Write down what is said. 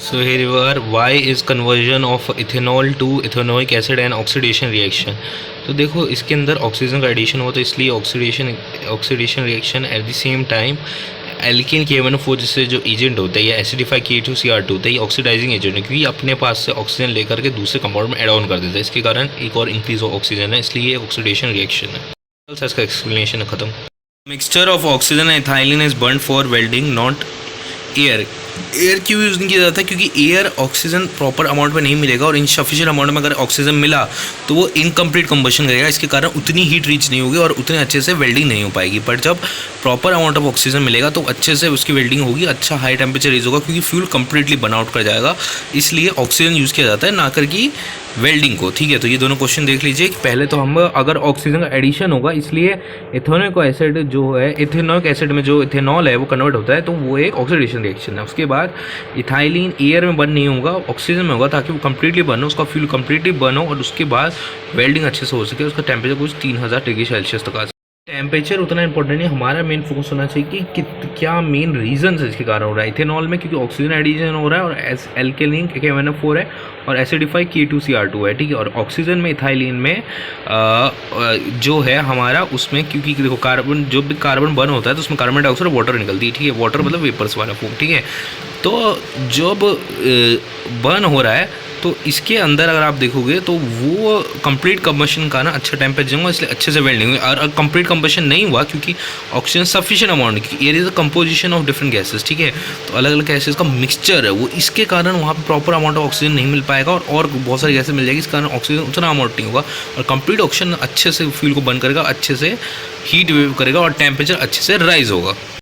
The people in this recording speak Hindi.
So here you are, why is conversion of ethanol to ethanoic acid and oxidation reaction। तो देखो इसके अंदर ऑक्सीजन का एडिशन हुआ तो इसलिए oxidation reaction at the same time alkene KMnO4 जिससे जो एजेंट होता है या एसिडिफाई K2Cr2 होता है, ये ऑक्सीडाइजिंग एजेंट है क्योंकि अपने पास से ऑक्सीजन लेकर के दूसरे कंपाउंड में एड ऑन कर देता है। इसके कारण एक और इंक्रीज ऑफ ऑक्सीजन है, इसलिए ऑक्सीडेशन रिएक्शन है। इसका एक्सप्लेनेशन है खत्म। Mixture of oxygen and ethylene is burn for welding not air. Air क्यों यूज़ नहीं किया जाता है? क्योंकि एयर ऑक्सीजन प्रॉपर अमाउंट में नहीं मिलेगा और इनसफिशिएंट अमाउंट में अगर ऑक्सीजन मिला तो वो इनकम्प्लीट कंबशन करेगा, इसके कारण उतनी हीट रीच नहीं होगी और उतने अच्छे से वेल्डिंग नहीं हो पाएगी। बट जब प्रॉपर अमाउंट ऑफ ऑक्सीजन मिलेगा तो अच्छे से उसकी वेल्डिंग होगी, अच्छा हाई टेम्परेचर रीच होगा क्योंकि फ्यूल कंप्लीटली बर्न आउट कर जाएगा। इसलिए ऑक्सीजन यूज़ किया जाता है ना कर की वेल्डिंग को। ठीक है, तो ये दोनों क्वेश्चन देख लीजिए कि पहले तो हम अगर ऑक्सीजन का एडिशन होगा इसलिए इथेनोइक एसिड जो है, इथेनोइक एसिड में जो इथेनॉल है वो कन्वर्ट होता है तो वो एक ऑक्सीडेशन रिएक्शन है। उसके बाद इथाइलिन एयर में बर्न नहीं होगा, ऑक्सीजन में होगा ताकि वो कंप्लीटली बर्न हो, उसका फ्यूल कंप्लीटली बर्न हो और उसके बाद वेल्डिंग अच्छे से हो सके। उसका टेम्परेचर कुछ 3000 डिग्री सेल्सियस तक आ सके। टेम्परेचर उतना इंपॉर्टेंट नहीं, हमारा मेन फोकस होना चाहिए कि क्या मेन रीजन है इसके कारण हो रहा है। इथेनॉल में क्योंकि ऑक्सीजन एडिशन हो रहा है और एल्केलिन KMnO4 है और एसिडिफाई K2Cr2 है। ठीक है, और ऑक्सीजन में इथाइलिन में जो है हमारा उसमें क्योंकि देखो कार्बन, जो भी कार्बन बर्न होता है तो उसमें कार्बन डाइऑक्साइड और वाटर निकलती है। ठीक है, वाटर मतलब वेपर्स वाला फॉर्म। ठीक है, तो जब बर्न हो रहा है तो इसके अंदर अगर आप देखोगे तो वो कंप्लीट कंबशन का ना अच्छा टेम्परेचर होगा, इसलिए अच्छे से वेल्डिंग हुई। और कंप्लीट कंबशन नहीं हुआ क्योंकि ऑक्सीजन सफिशिएंट अमाउंट की, air is a composition of different gases. ठीक है, तो अलग अलग गैसेस का मिक्सचर है वो, इसके कारण वहाँ पे प्रॉपर अमाउंट ऑफ ऑक्सीजन नहीं मिल पाएगा और बहुत सारी गैसेस मिल जाएगी, इस कारण ऑक्सीजन उतना अमाउंट नहीं होगा और कंप्लीट ऑक्सीजन अच्छे से फ्यूल को बर्न करेगा, अच्छे से हीट वेव करेगा और टेम्परेचर अच्छे से राइज होगा।